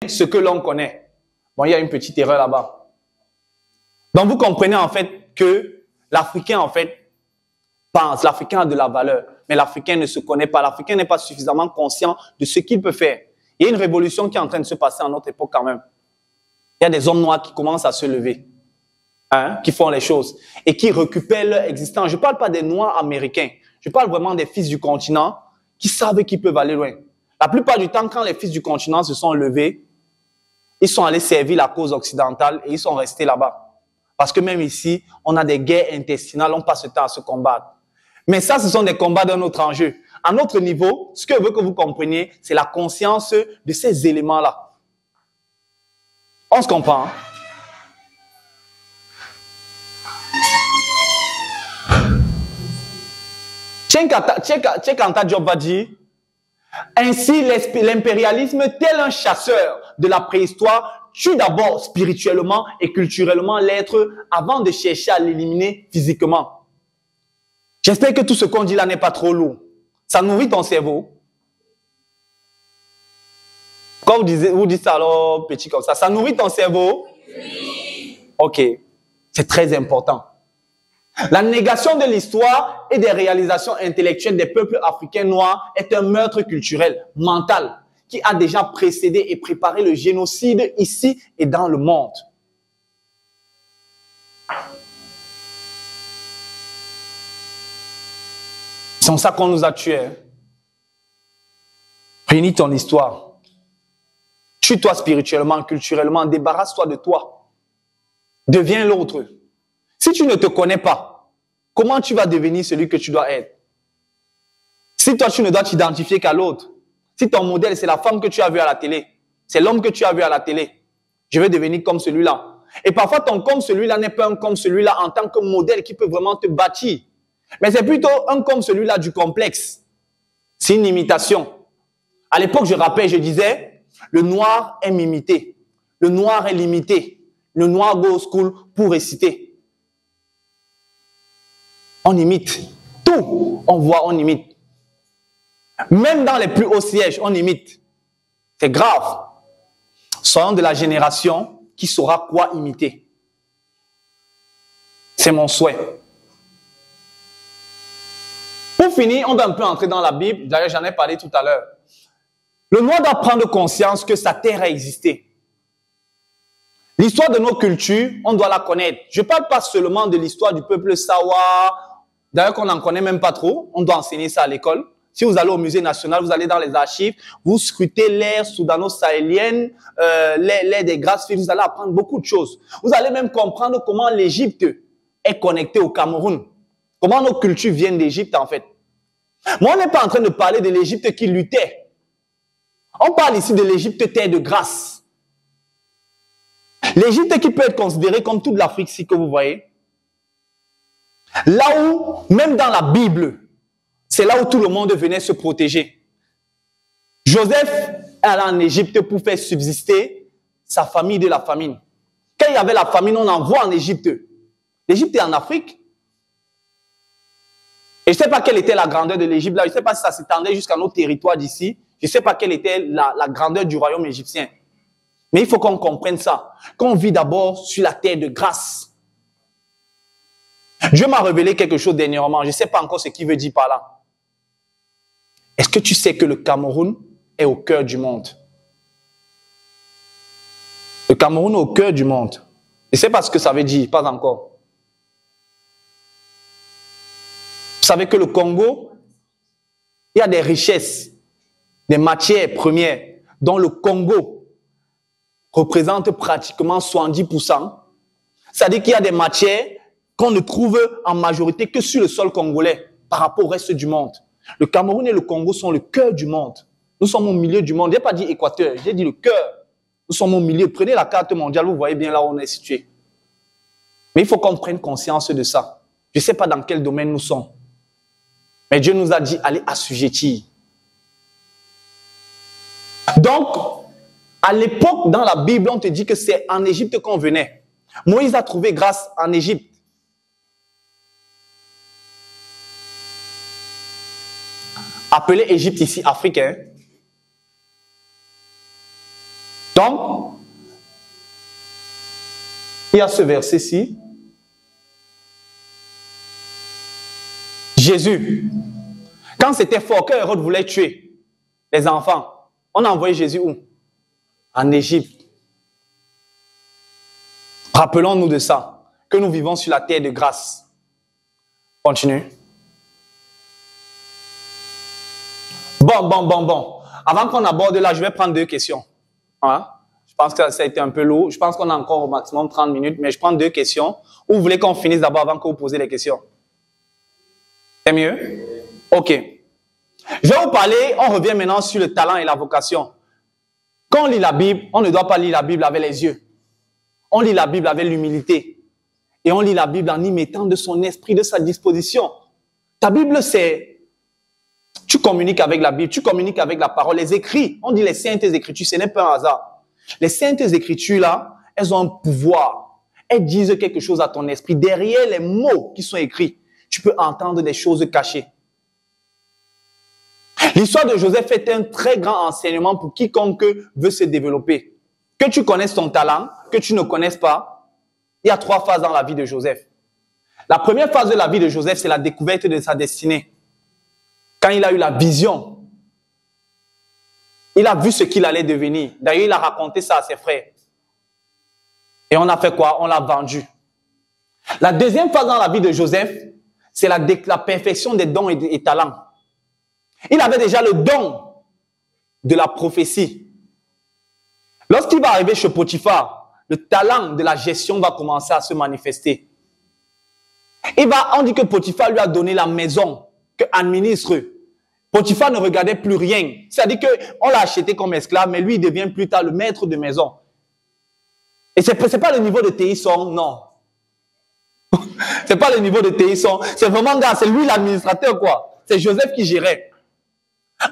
ce que l'on connaît. Bon, il y a une petite erreur là-bas. Donc, vous comprenez en fait que l'Africain, en fait, pense, l'Africain a de la valeur, mais l'Africain ne se connaît pas. L'Africain n'est pas suffisamment conscient de ce qu'il peut faire. Il y a une révolution qui est en train de se passer à notre époque quand même. Il y a des hommes noirs qui commencent à se lever, hein, qui font les choses et qui récupèrent leur existence. Je ne parle pas des Noirs américains. Je parle vraiment des fils du continent qui savent qu'ils peuvent aller loin. La plupart du temps, quand les fils du continent se sont levés, ils sont allés servir la cause occidentale et ils sont restés là-bas. Parce que même ici, on a des guerres intestinales, on passe le temps à se combattre. Mais ça, ce sont des combats d'un autre enjeu. À notre niveau, ce que je veux que vous compreniez, c'est la conscience de ces éléments-là. On se comprend, hein? Cheikh Anta Diop va dire, ainsi l'impérialisme, tel un chasseur de la préhistoire, tue d'abord spirituellement et culturellement l'être avant de chercher à l'éliminer physiquement. J'espère que tout ce qu'on dit là n'est pas trop lourd. Ça nourrit ton cerveau. Quand vous dites ça alors, petit comme ça nourrit ton cerveau? Oui. Ok, c'est très important. La négation de l'histoire et des réalisations intellectuelles des peuples africains noirs est un meurtre culturel, mental, qui a déjà précédé et préparé le génocide ici et dans le monde. C'est comme ça qu'on nous a tués. Réunis ton histoire. Tue-toi spirituellement, culturellement, débarrasse-toi de toi. Deviens l'autre. Si tu ne te connais pas, comment tu vas devenir celui que tu dois être? Si toi, tu ne dois t'identifier qu'à l'autre, si ton modèle, c'est la femme que tu as vue à la télé, c'est l'homme que tu as vu à la télé, je vais devenir comme celui-là. Et parfois, ton comme celui-là n'est pas un comme celui-là en tant que modèle qui peut vraiment te bâtir. Mais c'est plutôt un comme celui-là du complexe. C'est une imitation. À l'époque, je rappelle, je disais, le noir aime imiter. Le noir est limité. Le noir go school pour réciter. On imite. Tout, on voit, on imite. Même dans les plus hauts sièges, on imite. C'est grave. Soyons de la génération qui saura quoi imiter. C'est mon souhait. Pour finir, on va un peu entrer dans la Bible. D'ailleurs, j'en ai parlé tout à l'heure. Le noir doit prendre conscience que sa terre a existé. L'histoire de nos cultures, on doit la connaître. Je ne parle pas seulement de l'histoire du peuple Sawa, d'ailleurs qu'on n'en connaît même pas trop. On doit enseigner ça à l'école. Si vous allez au musée national, vous allez dans les archives, vous scrutez l'ère soudano-sahélienne, l'ère des Grâces-Filles, vous allez apprendre beaucoup de choses. Vous allez même comprendre comment l'Égypte est connectée au Cameroun. Comment nos cultures viennent d'Égypte en fait. Moi, on n'est pas en train de parler de l'Égypte qui luttait. On parle ici de l'Égypte terre de grâce. L'Égypte qui peut être considérée comme toute l'Afrique, si que vous voyez. Là où, même dans la Bible, c'est là où tout le monde venait se protéger. Joseph allait en Égypte pour faire subsister sa famille de la famine. Quand il y avait la famine, on envoie en Égypte. L'Égypte est en Afrique. Et je ne sais pas quelle était la grandeur de l'Égypte là. Je ne sais pas si ça s'étendait jusqu'à nos territoires d'ici. Je ne sais pas quelle était la grandeur du royaume égyptien. Mais il faut qu'on comprenne ça. Qu'on vit d'abord sur la terre de grâce. Dieu m'a révélé quelque chose dernièrement. Je ne sais pas encore ce qu'il veut dire par là. Est-ce que tu sais que le Cameroun est au cœur du monde? Le Cameroun est au cœur du monde. Je ne sais pas ce que ça veut dire, pas encore. Vous savez que le Congo, il y a des richesses, des matières premières dont le Congo représente pratiquement 70%. C'est-à-dire qu'il y a des matières qu'on ne trouve en majorité que sur le sol congolais par rapport au reste du monde. Le Cameroun et le Congo sont le cœur du monde. Nous sommes au milieu du monde. Je n'ai pas dit Équateur, j'ai dit le cœur. Nous sommes au milieu. Prenez la carte mondiale, vous voyez bien là où on est situé. Mais il faut qu'on prenne conscience de ça. Je ne sais pas dans quel domaine nous sommes. Mais Dieu nous a dit, allez assujettir. Donc, à l'époque, dans la Bible, on te dit que c'est en Égypte qu'on venait. Moïse a trouvé grâce en Égypte. Appelé Égypte ici, Afrique. Hein? Donc, il y a ce verset-ci. Jésus, quand c'était fort, que Hérode voulait tuer les enfants, on a envoyé Jésus où? En Égypte. Rappelons-nous de ça, que nous vivons sur la terre de grâce. Continue. Bon. Avant qu'on aborde là, je vais prendre 2 questions. Hein? Je pense que ça a été un peu lourd. Je pense qu'on a encore au maximum 30 minutes, mais je prends 2 questions. Ou vous voulez qu'on finisse d'abord avant que vous posiez les questions? C'est mieux? Ok. Je vais vous parler, on revient maintenant sur le talent et la vocation. Quand on lit la Bible, on ne doit pas lire la Bible avec les yeux. On lit la Bible avec l'humilité. Et on lit la Bible en y mettant de son esprit, de sa disposition. Ta Bible, c'est... Tu communiques avec la Bible, tu communiques avec la parole, les écrits. On dit les saintes écritures, ce n'est pas un hasard. Les saintes écritures, là, elles ont un pouvoir. Elles disent quelque chose à ton esprit. Derrière les mots qui sont écrits, tu peux entendre des choses cachées. L'histoire de Joseph est un très grand enseignement pour quiconque veut se développer. Que tu connaisses ton talent, que tu ne connaisses pas, il y a 3 phases dans la vie de Joseph. La première phase de la vie de Joseph, c'est la découverte de sa destinée. Quand il a eu la vision, il a vu ce qu'il allait devenir. D'ailleurs, il a raconté ça à ses frères. Et on a fait quoi? On l'a vendu. La deuxième phase dans la vie de Joseph, c'est la perfection des dons et talents. Il avait déjà le don de la prophétie. Lorsqu'il va arriver chez Potiphar, le talent de la gestion va commencer à se manifester. On dit que Potiphar lui a donné la maison que administre. Potiphar ne regardait plus rien. C'est-à-dire qu'on l'a acheté comme esclave, mais lui, il devient plus tard le maître de maison. Et c'est pas le niveau de Théison, non. C'est pas le niveau de Théison. C'est vraiment, c'est lui l'administrateur, quoi. C'est Joseph qui gérait.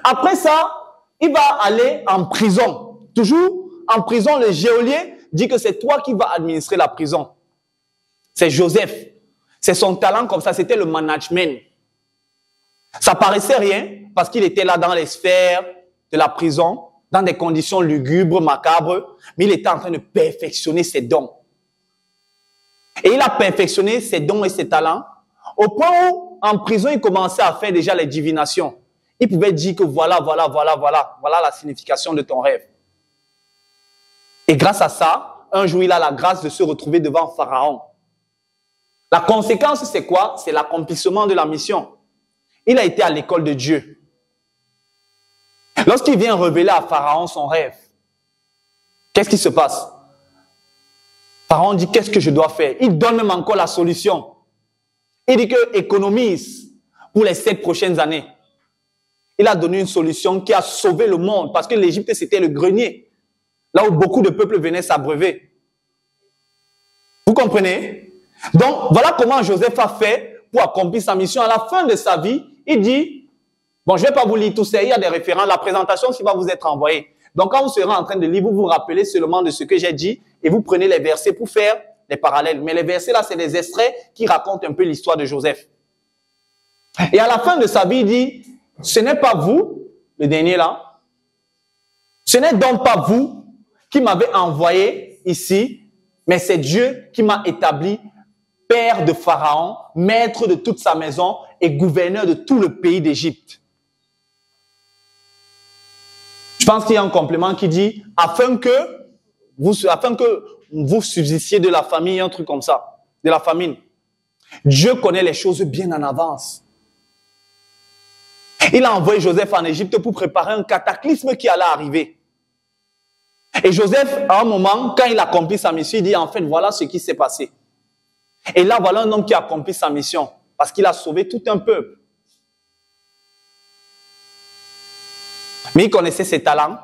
Après ça, il va aller en prison. Toujours en prison, le geôlier dit que c'est toi qui vas administrer la prison. C'est Joseph. C'est son talent comme ça, c'était le management. Ça paraissait rien parce qu'il était là dans les sphères de la prison, dans des conditions lugubres, macabres, mais il était en train de perfectionner ses dons. Et il a perfectionné ses dons et ses talents au point où, en prison, il commençait à faire déjà les divinations. Il pouvait dire que voilà la signification de ton rêve. Et grâce à ça, un jour, il a la grâce de se retrouver devant Pharaon. La conséquence, c'est quoi? C'est l'accomplissement de la mission. Il a été à l'école de Dieu. Lorsqu'il vient révéler à Pharaon son rêve, qu'est-ce qui se passe? Pharaon dit, qu'est-ce que je dois faire? Il donne même encore la solution. Il dit que économise pour les 7 prochaines années. Il a donné une solution qui a sauvé le monde parce que l'Égypte, c'était le grenier. Là où beaucoup de peuples venaient s'abreuver. Vous comprenez? Donc, voilà comment Joseph a fait pour accomplir sa mission. À la fin de sa vie, il dit, bon, je ne vais pas vous lire tout ça, il y a des références, la présentation qui va vous être envoyée. Donc, quand vous serez en train de lire, vous vous rappelez seulement de ce que j'ai dit et vous prenez les versets pour faire des parallèles. Mais les versets là, c'est des extraits qui racontent un peu l'histoire de Joseph. Et à la fin de sa vie, il dit, ce n'est pas vous, le dernier là, ce n'est donc pas vous qui m'avez envoyé ici, mais c'est Dieu qui m'a établi père de Pharaon, maître de toute sa maison et gouverneur de tout le pays d'Égypte. Je pense qu'il y a un complément qui dit afin que vous subsistiez de la famille, un truc comme ça, de la famine. Dieu connaît les choses bien en avance. Il a envoyé Joseph en Égypte pour préparer un cataclysme qui allait arriver. Et Joseph, à un moment, quand il accomplit sa mission, il dit en fait, voilà ce qui s'est passé. Et là, voilà un homme qui a accompli sa mission parce qu'il a sauvé tout un peuple. Mais il connaissait ses talents,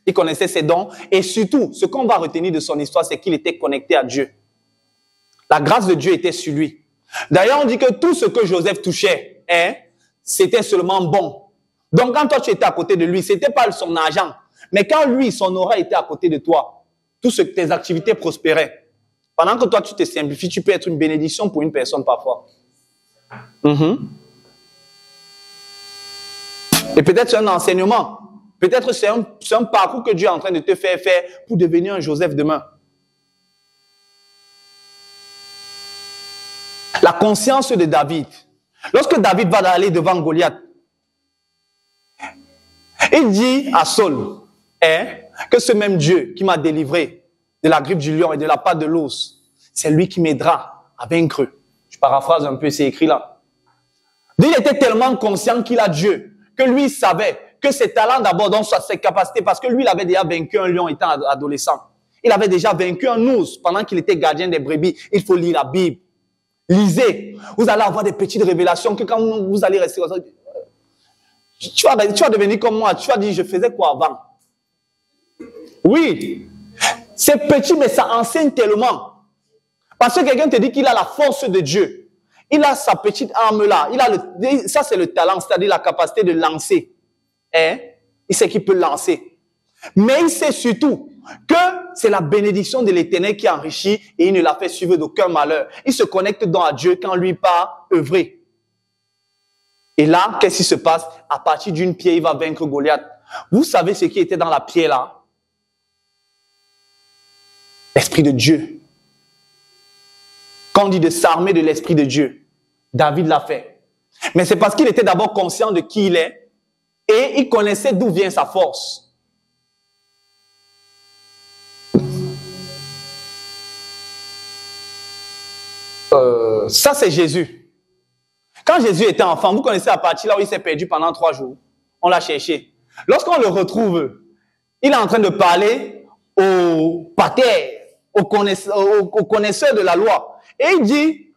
il connaissait ses dons et surtout, ce qu'on va retenir de son histoire, c'est qu'il était connecté à Dieu. La grâce de Dieu était sur lui. D'ailleurs, on dit que tout ce que Joseph touchait, c'était seulement bon. Donc, quand toi, tu étais à côté de lui, ce n'était pas son argent. Mais quand lui, son aura était à côté de toi, tes activités prospéraient. Pendant que toi, tu te simplifies, tu peux être une bénédiction pour une personne parfois. Et peut-être c'est un enseignement. Peut-être c'est un parcours que Dieu est en train de te faire pour devenir un Joseph demain. La conscience de David. Lorsque David va aller devant Goliath, il dit à Saul que ce même Dieu qui m'a délivré de la griffe du lion et de la patte de l'ours, c'est lui qui m'aidera à vaincre. Je paraphrase un peu, c'est écrit là. Il était tellement conscient qu'il a Dieu, que lui savait que ses talents d'abord, donc ses capacités, parce que lui, il avait déjà vaincu un lion étant adolescent. Il avait déjà vaincu un ours pendant qu'il était gardien des brebis. Il faut lire la Bible. Lisez. Vous allez avoir des petites révélations que quand vous allez rester, tu vas devenir comme moi. Tu vas dire, je faisais quoi avant? Oui. C'est petit, mais ça enseigne tellement. Parce que quelqu'un te dit qu'il a la force de Dieu. Il a sa petite arme-là. Ça, c'est le talent, c'est-à-dire la capacité de lancer. Il sait qu'il peut lancer. Mais il sait surtout que c'est la bénédiction de l'Éternel qui enrichit et il ne l'a fait suivre d'aucun malheur. Il se connecte donc à Dieu quand lui part œuvrer. Et là, qu'est-ce qui se passe? À partir d'une pierre, il va vaincre Goliath. Vous savez ce qui était dans la pierre là? L'Esprit de Dieu. Quand on dit de s'armer de l'Esprit de Dieu, David l'a fait. Mais c'est parce qu'il était d'abord conscient de qui il est et il connaissait d'où vient sa force. Ça, c'est Jésus. Quand Jésus était enfant, vous connaissez la partie là où il s'est perdu pendant 3 jours. On l'a cherché. Lorsqu'on le retrouve, il est en train de parler aux patères, aux connaisseurs de la loi. Et il dit,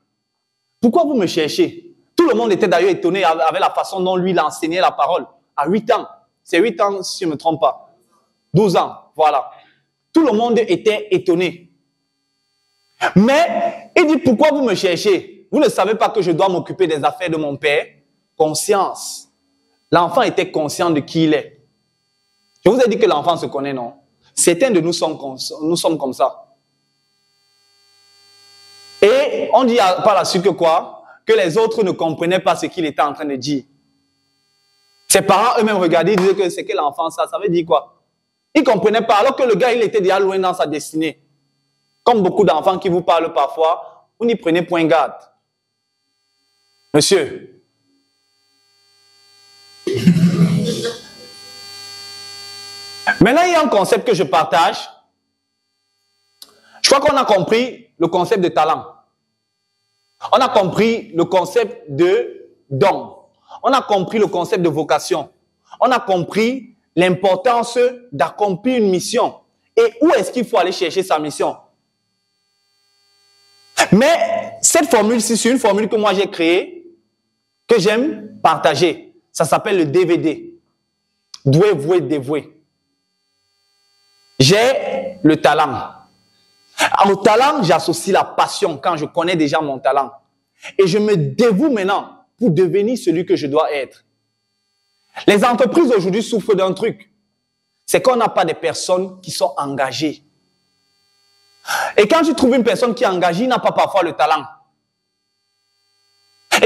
pourquoi vous me cherchez? Tout le monde était d'ailleurs étonné avec la façon dont lui il enseignait la parole. À 8 ans. C'est 8 ans si je ne me trompe pas. 12 ans, voilà. Tout le monde était étonné. Mais il dit, pourquoi vous me cherchez? Vous ne savez pas que je dois m'occuper des affaires de mon père? Conscience. L'enfant était conscient de qui il est. Je vous ai dit que l'enfant se connaît, non? Certains de nous sommes comme ça. Et on dit par la suite que quoi? Que les autres ne comprenaient pas ce qu'il était en train de dire. Ses parents eux-mêmes regardaient, ils disaient que c'est que l'enfant ça veut dire quoi? Ils ne comprenaient pas, alors que le gars, il était déjà loin dans sa destinée. Comme beaucoup d'enfants qui vous parlent parfois, vous n'y prenez point garde. Monsieur. Maintenant, il y a un concept que je partage. Je crois qu'on a compris le concept de talent. On a compris le concept de don. On a compris le concept de vocation. On a compris l'importance d'accomplir une mission. Et où est-ce qu'il faut aller chercher sa mission? Mais cette formule-ci, c'est une formule que moi j'ai créée, que j'aime partager. Ça s'appelle le DVD. Doué, voué, dévoué. J'ai le talent. Au talent, j'associe la passion quand je connais déjà mon talent. Et je me dévoue maintenant pour devenir celui que je dois être. Les entreprises aujourd'hui souffrent d'un truc. C'est qu'on n'a pas de personnes qui sont engagées. Et quand tu trouves une personne qui est engagée, il n'a pas parfois le talent.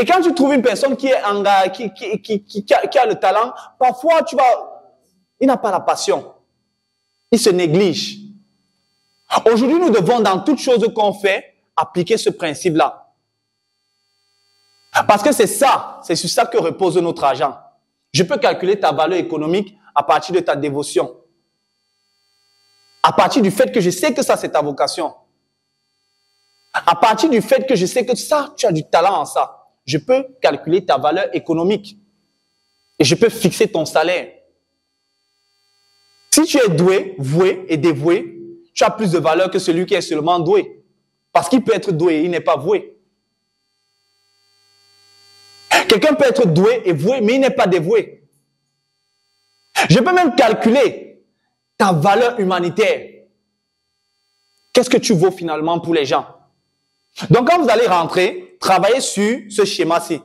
Et quand tu trouves une personne qui est engagée, qui a le talent, parfois il n'a pas la passion. Il se néglige. Aujourd'hui, nous devons, dans toute chose qu'on fait, appliquer ce principe-là. Parce que c'est sur ça que repose notre argent. Je peux calculer ta valeur économique à partir de ta dévotion. À partir du fait que je sais que ça, c'est ta vocation. À partir du fait que je sais que ça, tu as du talent en ça. Je peux calculer ta valeur économique. Et je peux fixer ton salaire. Si tu es doué, voué et dévoué, tu as plus de valeur que celui qui est seulement doué. Parce qu'il peut être doué et il n'est pas voué. Quelqu'un peut être doué et voué, mais il n'est pas dévoué. Je peux même calculer ta valeur humanitaire. Qu'est-ce que tu vaux finalement pour les gens? Donc quand vous allez rentrer, travaillez sur ce schéma-ci.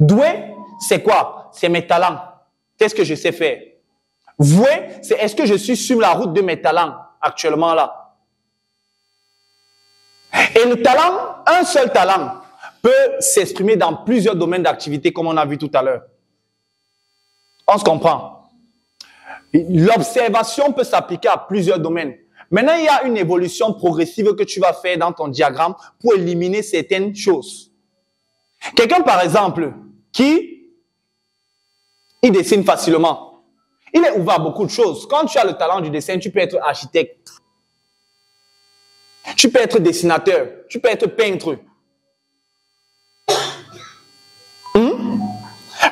Doué, c'est quoi? C'est mes talents. Qu'est-ce que je sais faire? Voué, c'est est-ce que je suis sur la route de mes talents actuellement là? Et le talent, un seul talent, peut s'exprimer dans plusieurs domaines d'activité comme on a vu tout à l'heure. On se comprend. L'observation peut s'appliquer à plusieurs domaines. Maintenant, il y a une évolution progressive que tu vas faire dans ton diagramme pour éliminer certaines choses. Quelqu'un, par exemple, qui il dessine facilement. Il est ouvert à beaucoup de choses. Quand tu as le talent du dessin, tu peux être architecte. Tu peux être dessinateur. Tu peux être peintre.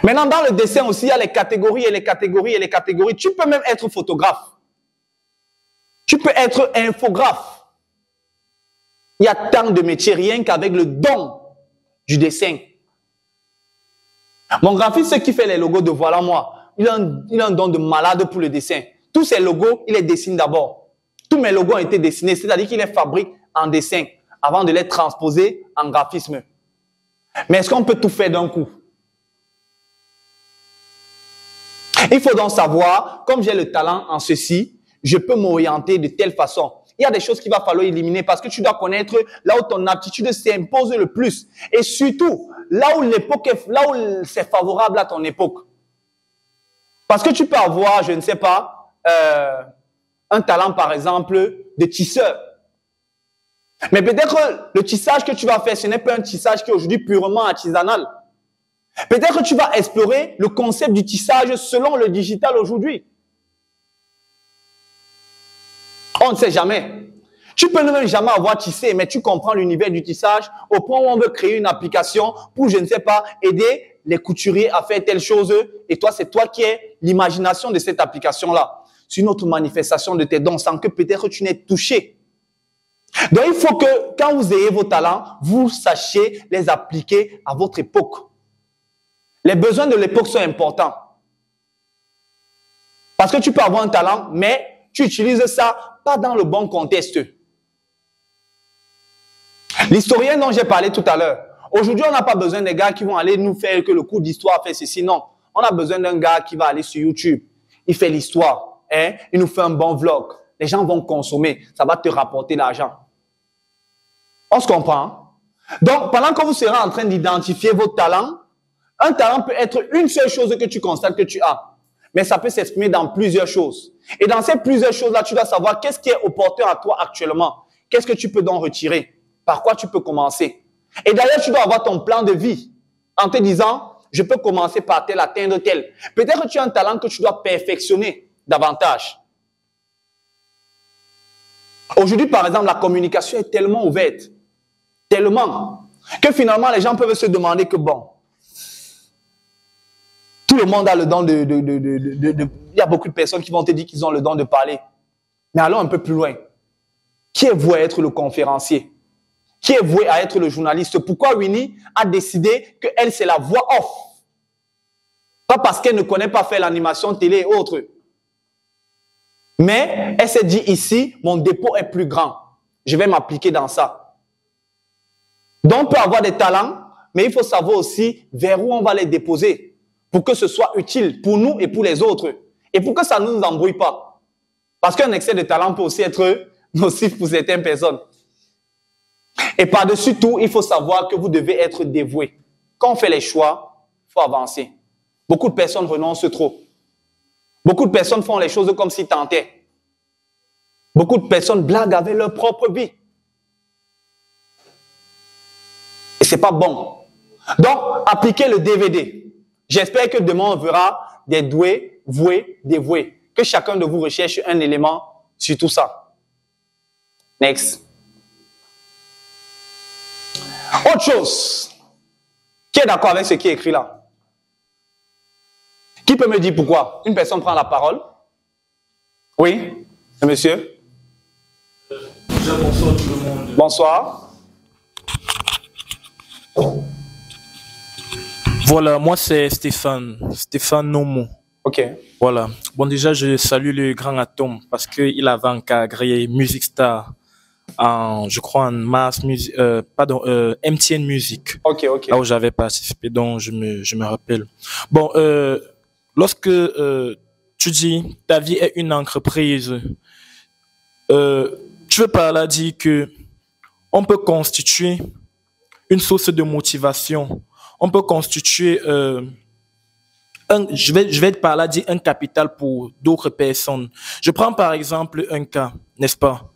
Maintenant, dans le dessin aussi, il y a les catégories et les catégories et les catégories. Tu peux même être photographe. Tu peux être infographe. Il y a tant de métiers rien qu'avec le don du dessin. Mon graphiste qui fait les logos de Voilà Moi, il a un don de malade pour le dessin. Tous ces logos, il les dessine d'abord. Tous mes logos ont été dessinés, c'est-à-dire qu'il les fabrique en dessin avant de les transposer en graphisme. Mais est-ce qu'on peut tout faire d'un coup? Il faut donc savoir, comme j'ai le talent en ceci, je peux m'orienter de telle façon. Il y a des choses qu'il va falloir éliminer parce que tu dois connaître là où ton aptitude s'impose le plus. Et surtout, là où c'est favorable à ton époque. Parce que tu peux avoir, je ne sais pas, un talent par exemple de tisseur. Mais peut-être le tissage que tu vas faire, ce n'est pas un tissage qui est aujourd'hui purement artisanal. Peut-être que tu vas explorer le concept du tissage selon le digital aujourd'hui. On ne sait jamais. Tu peux ne même jamais avoir tissé, mais tu comprends l'univers du tissage au point où on veut créer une application pour, je ne sais pas, aider les couturiers à faire telle chose. Et toi, c'est toi qui es l'imagination de cette application-là. C'est une autre manifestation de tes dons sans que peut-être tu n'aies touché. Donc, il faut que quand vous ayez vos talents, vous sachiez les appliquer à votre époque. Les besoins de l'époque sont importants. Parce que tu peux avoir un talent, mais tu utilises ça pas dans le bon contexte. L'historien dont j'ai parlé tout à l'heure, aujourd'hui, on n'a pas besoin des gars qui vont aller nous faire que le cours d'histoire fait ceci. Non, on a besoin d'un gars qui va aller sur YouTube. Il fait l'histoire. Hein? Il nous fait un bon vlog. Les gens vont consommer. Ça va te rapporter l'argent. On se comprend? Donc, pendant que vous serez en train d'identifier vos talents, un talent peut être une seule chose que tu constates que tu as. Mais ça peut s'exprimer dans plusieurs choses. Et dans ces plusieurs choses-là, tu dois savoir qu'est-ce qui est opportun à toi actuellement. Qu'est-ce que tu peux donc retirer? Par quoi tu peux commencer? Et d'ailleurs, tu dois avoir ton plan de vie en te disant, je peux commencer par tel, atteindre tel. Peut-être que tu as un talent que tu dois perfectionner davantage. Aujourd'hui, par exemple, la communication est tellement ouverte, tellement, que finalement, les gens peuvent se demander que bon, tout le monde a le don il y a beaucoup de personnes qui vont te dire qu'ils ont le don de parler. Mais allons un peu plus loin. Qui est voué à être le conférencier? Qui est voué à être le journaliste? Pourquoi Winnie a décidé qu'elle, c'est la voix off? Pas parce qu'elle ne connaît pas faire l'animation télé et autres. Mais elle s'est dit ici, mon dépôt est plus grand. Je vais m'appliquer dans ça. Donc, on peut avoir des talents, mais il faut savoir aussi vers où on va les déposer pour que ce soit utile pour nous et pour les autres. Et pour que ça ne nous embrouille pas. Parce qu'un excès de talent peut aussi être nocif pour certaines personnes. Et par-dessus tout, il faut savoir que vous devez être dévoué. Quand on fait les choix, il faut avancer. Beaucoup de personnes renoncent trop. Beaucoup de personnes font les choses comme s'ils tentaient. Beaucoup de personnes blaguent avec leur propre vie. Et c'est pas bon. Donc, appliquez le DVD. J'espère que demain, on verra des doués, voués, dévoués. Que chacun de vous recherche un élément sur tout ça. Next. Autre chose. Qui est d'accord avec ce qui est écrit là? Qui peut me dire pourquoi? Une personne prend la parole. Oui, monsieur. Bonsoir tout le monde. Bonsoir. Voilà, moi c'est Stéphane Nomo. Ok. Voilà. Bon, déjà, je salue le grand Atome parce qu'il avait encadré Music Star je crois en MTN Music. Ok, ok. Là où j'avais participé, donc je me rappelle. Bon, lorsque tu dis ta vie est une entreprise, tu veux par là dire que on peut constituer une source de motivation, on peut constituer je vais par là dire un capital pour d'autres personnes. Je prends par exemple un cas, n'est-ce pas?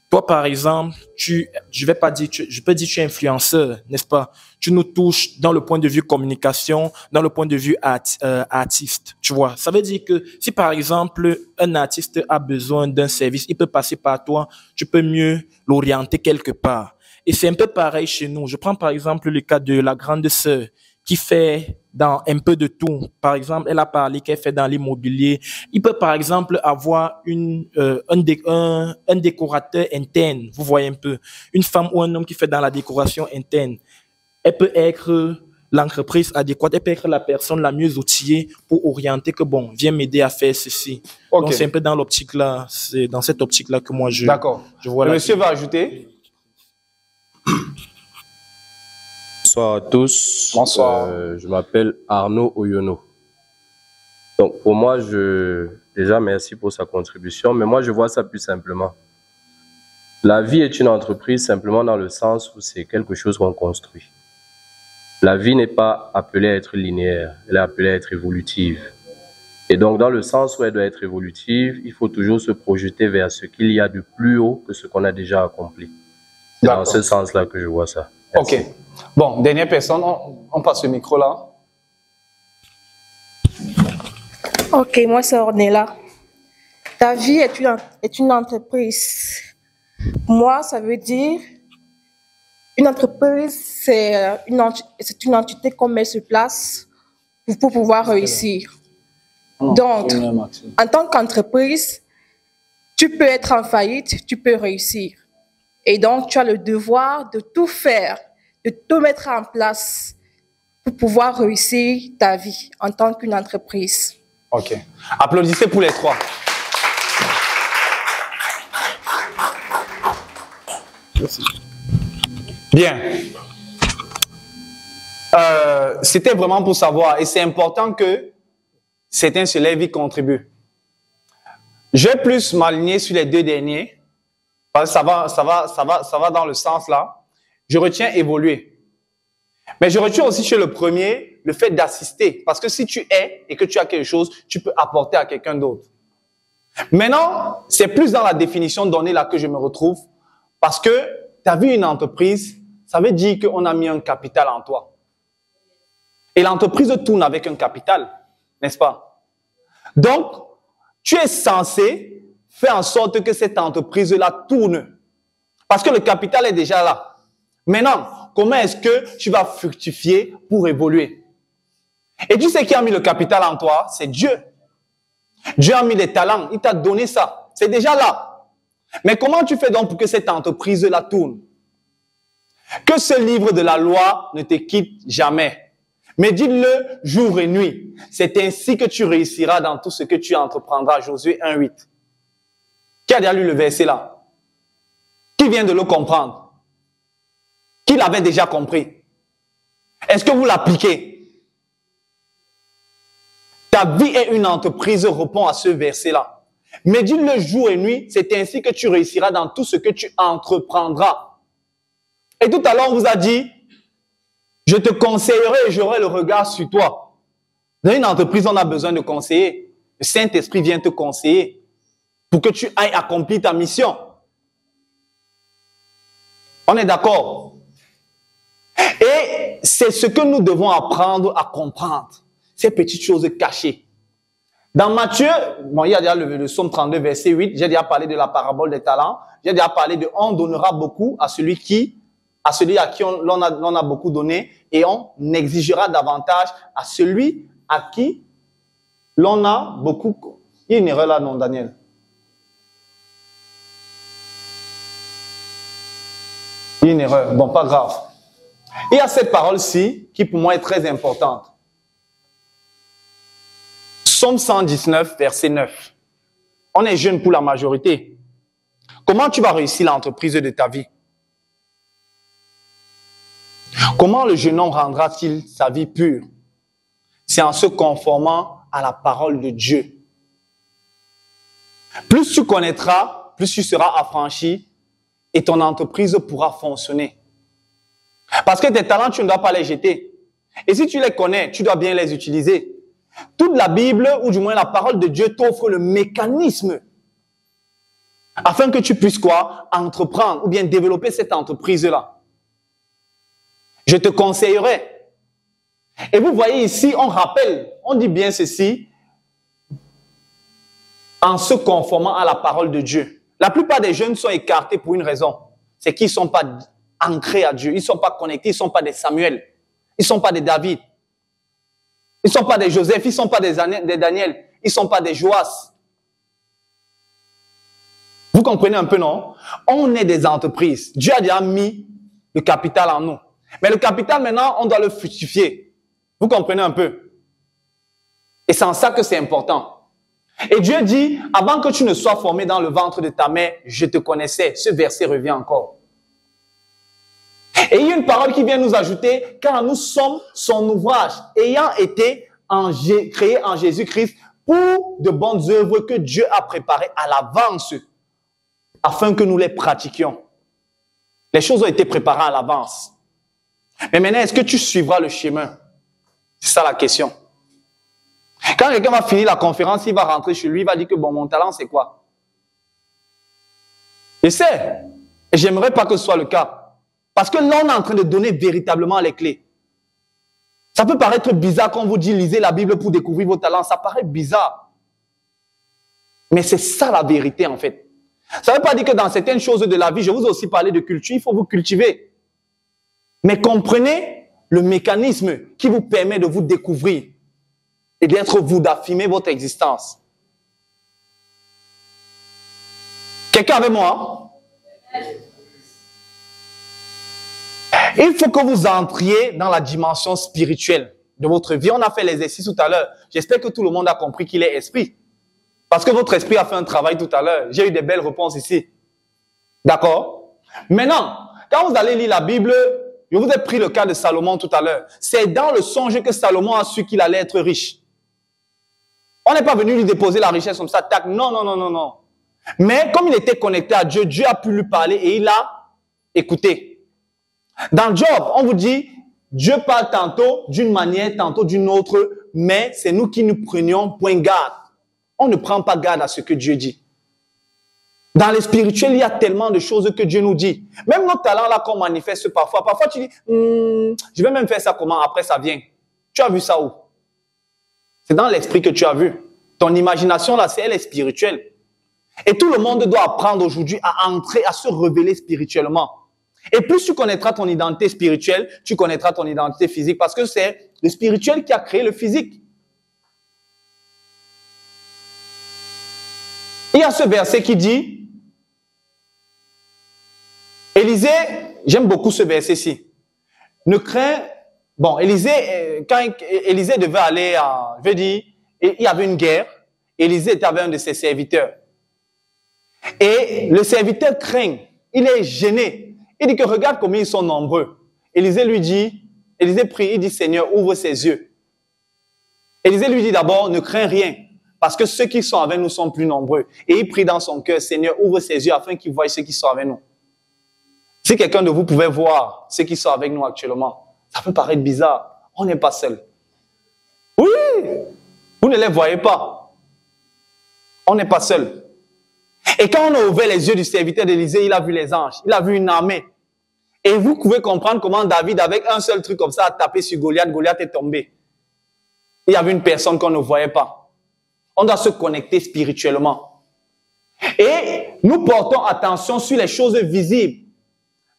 Toi, par exemple, je peux dire tu es influenceur, n'est-ce pas? Tu nous touches dans le point de vue communication, dans le point de vue artiste, tu vois. Ça veut dire que si par exemple un artiste a besoin d'un service, il peut passer par toi, tu peux mieux l'orienter quelque part. Et c'est un peu pareil chez nous. Je prends par exemple le cas de la grande sœur qui fait dans un peu de tout. Par exemple, elle a parlé qu'elle fait dans l'immobilier. Il peut, par exemple, avoir un décorateur interne. Vous voyez un peu. Une femme ou un homme qui fait dans la décoration interne. Elle peut être l'entreprise adéquate. Elle peut être la personne la mieux outillée pour orienter que, bon, viens m'aider à faire ceci. Okay. Donc, c'est un peu dans l'optique-là. C'est dans cette optique-là que moi, je vois. Le monsieur va ajouter. Bonsoir à tous. Bonsoir. Je m'appelle Arnaud Oyono. Donc, pour moi, déjà, merci pour sa contribution, mais moi, je vois ça plus simplement. La vie est une entreprise simplement dans le sens où c'est quelque chose qu'on construit. La vie n'est pas appelée à être linéaire, elle est appelée à être évolutive. Et donc, dans le sens où elle doit être évolutive, il faut toujours se projeter vers ce qu'il y a de plus haut que ce qu'on a déjà accompli. C'est dans ce sens-là que je vois ça. Merci. Ok. Bon, dernière personne, on passe le micro là. Ok, moi c'est Ornella. Ta vie est une entreprise. Moi, ça veut dire une entreprise, c'est une entité qu'on met sur place pour pouvoir réussir. Donc, en tant qu'entreprise, tu peux être en faillite, tu peux réussir. Et donc, tu as le devoir de tout faire, de tout mettre en place pour pouvoir réussir ta vie en tant qu'une entreprise. Ok. Applaudissez pour les trois. Merci. Bien. C'était vraiment pour savoir, et c'est important que certains se lèvent et contribuent. Je vais plus m'aligner sur les deux derniers, parce que ça va dans le sens là. Je retiens évoluer. Mais je retiens aussi chez le premier le fait d'assister. Parce que si tu es et que tu as quelque chose, tu peux apporter à quelqu'un d'autre. Maintenant, c'est plus dans la définition donnée là que je me retrouve. Parce que tu as vu une entreprise, ça veut dire qu'on a mis un capital en toi. Et l'entreprise tourne avec un capital, n'est-ce pas? Donc, tu es censé faire en sorte que cette entreprise-là tourne. Parce que le capital est déjà là. Maintenant, comment est-ce que tu vas fructifier pour évoluer? Et tu sais qui a mis le capital en toi? C'est Dieu. Dieu a mis les talents. Il t'a donné ça. C'est déjà là. Mais comment tu fais donc pour que cette entreprise-là tourne? Que ce livre de la loi ne te quitte jamais. Mais dis-le jour et nuit. C'est ainsi que tu réussiras dans tout ce que tu entreprendras. Josué 1:8. Qui a déjà lu le verset là? Qui vient de le comprendre? Qui l'avait déjà compris? Est-ce que vous l'appliquez? Ta vie est une entreprise répond à ce verset-là. Mais dis-le jour et nuit, c'est ainsi que tu réussiras dans tout ce que tu entreprendras. Et tout à l'heure, on vous a dit, je te conseillerai et j'aurai le regard sur toi. Dans une entreprise, on a besoin de conseiller. Le Saint-Esprit vient te conseiller pour que tu ailles accomplir ta mission. On est d'accord? Et c'est ce que nous devons apprendre à comprendre. Ces petites choses cachées. Dans Matthieu, bon, il y a déjà le psaume 32, verset 8, j'ai déjà parlé de la parabole des talents. J'ai déjà parlé de on donnera beaucoup à celui à qui l'on a beaucoup donné et on exigera davantage à celui à qui l'on a beaucoup. Il y a une erreur là, non, Daniel? Il y a une erreur. Bon, pas grave. Il y a cette parole-ci qui pour moi est très importante. Psaume 119, verset 9. On est jeune pour la majorité. Comment tu vas réussir l'entreprise de ta vie? Comment le jeune homme rendra-t-il sa vie pure? C'est en se conformant à la parole de Dieu. Plus tu connaîtras, plus tu seras affranchi et ton entreprise pourra fonctionner. Parce que tes talents, tu ne dois pas les jeter. Et si tu les connais, tu dois bien les utiliser. Toute la Bible, ou du moins la parole de Dieu, t'offre le mécanisme afin que tu puisses quoi? Entreprendre ou bien développer cette entreprise-là. Je te conseillerais. Et vous voyez ici, on rappelle, on dit bien ceci, en se conformant à la parole de Dieu. La plupart des jeunes sont écartés pour une raison. C'est qu'ils ne sont pas ancrés à Dieu. Ils ne sont pas connectés. Ils ne sont pas des Samuel. Ils ne sont pas des David. Ils ne sont pas des Joseph. Ils ne sont pas des Daniel. Ils ne sont pas des Joas. Vous comprenez un peu, non? On est des entreprises. Dieu a déjà mis le capital en nous. Mais le capital, maintenant, on doit le fructifier. Vous comprenez un peu? Et c'est en ça que c'est important. Et Dieu dit, avant que tu ne sois formé dans le ventre de ta mère, je te connaissais. Ce verset revient encore. Et il y a une parole qui vient nous ajouter, car nous sommes son ouvrage, ayant été créé en Jésus-Christ pour de bonnes œuvres que Dieu a préparées à l'avance, afin que nous les pratiquions. Les choses ont été préparées à l'avance. Mais maintenant, est-ce que tu suivras le chemin? C'est ça la question. Quand quelqu'un va finir la conférence, il va rentrer chez lui, il va dire que bon, mon talent, c'est quoi? Je sais. Et j'aimerais pas que ce soit le cas. Parce que là, on est en train de donner véritablement les clés. Ça peut paraître bizarre quand on vous dit lisez la Bible pour découvrir vos talents. Ça paraît bizarre. Mais c'est ça la vérité en fait. Ça ne veut pas dire que dans certaines choses de la vie, je vous ai aussi parlé de culture, il faut vous cultiver. Mais comprenez le mécanisme qui vous permet de vous découvrir et d'être vous, d'affirmer votre existence. Quelqu'un avec moi? Il faut que vous entriez dans la dimension spirituelle de votre vie. On a fait l'exercice tout à l'heure. J'espère que tout le monde a compris qu'il est esprit. Parce que votre esprit a fait un travail tout à l'heure. J'ai eu des belles réponses ici. D'accord? Maintenant, quand vous allez lire la Bible, je vous ai pris le cas de Salomon tout à l'heure. C'est dans le songe que Salomon a su qu'il allait être riche. On n'est pas venu lui déposer la richesse comme ça, tac. Non, non, non, non, non. Mais comme il était connecté à Dieu, Dieu a pu lui parler et il a écouté. Dans Job, on vous dit, Dieu parle tantôt d'une manière, tantôt d'une autre, mais c'est nous qui nous prenions point garde. On ne prend pas garde à ce que Dieu dit. Dans le spirituel, il y a tellement de choses que Dieu nous dit. Même nos talents là qu'on manifeste parfois. Parfois tu dis, je vais même faire ça comment, après ça vient. Tu as vu ça où? C'est dans l'esprit que tu as vu. Ton imagination là, elle est spirituelle. Et tout le monde doit apprendre aujourd'hui à entrer, à se révéler spirituellement. Et plus tu connaîtras ton identité spirituelle, tu connaîtras ton identité physique parce que c'est le spirituel qui a créé le physique. Il y a ce verset qui dit, Élisée, j'aime beaucoup ce verset-ci, ne crains, bon, Élisée, quand Élisée devait aller à, je veux dire, il y avait une guerre, Élisée était avec un de ses serviteurs. Et le serviteur craint, il est gêné. Il dit que regarde combien ils sont nombreux. Élisée lui dit, Élisée prie, il dit Seigneur, ouvre ses yeux. Élisée lui dit d'abord, ne crains rien, parce que ceux qui sont avec nous sont plus nombreux. Et il prie dans son cœur, Seigneur, ouvre ses yeux afin qu'il voie ceux qui sont avec nous. Si quelqu'un de vous pouvait voir ceux qui sont avec nous actuellement, ça peut paraître bizarre. On n'est pas seul. Oui, vous ne les voyez pas. On n'est pas seul. Et quand on a ouvert les yeux du serviteur d'Élisée, il a vu les anges, il a vu une armée. Et vous pouvez comprendre comment David, avec un seul truc comme ça, a tapé sur Goliath. Goliath est tombé. Il y avait une personne qu'on ne voyait pas. On doit se connecter spirituellement. Et nous portons attention sur les choses visibles.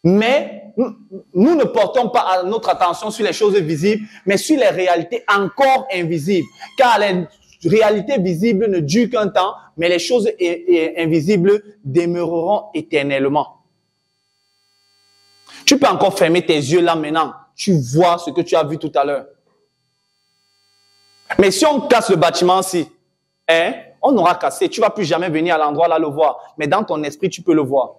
Mais nous ne portons pas notre attention sur les choses visibles, mais sur les réalités encore invisibles. Car les réalités visibles ne durent qu'un temps, mais les choses invisibles demeureront éternellement. Tu peux encore fermer tes yeux là maintenant. Tu vois ce que tu as vu tout à l'heure. Mais si on casse le bâtiment-ci, on aura cassé. Tu ne vas plus jamais venir à l'endroit là le voir. Mais dans ton esprit, tu peux le voir.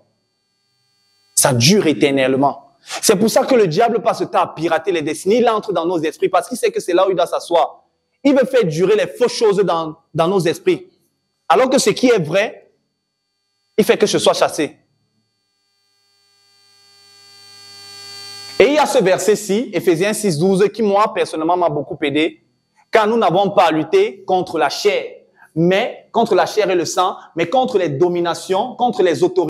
Ça dure éternellement. C'est pour ça que le diable passe le temps à pirater les destinées. Il entre dans nos esprits parce qu'il sait que c'est là où il doit s'asseoir. Il veut faire durer les fausses choses dans nos esprits. Alors que ce qui est vrai, il fait que ce soit chassé. Et il y a ce verset-ci, Éphésiens 6, 12, qui moi, personnellement, m'a beaucoup aidé. car nous n'avons pas à lutter contre la chair, mais contre la chair et le sang, mais contre les dominations, contre les autorités.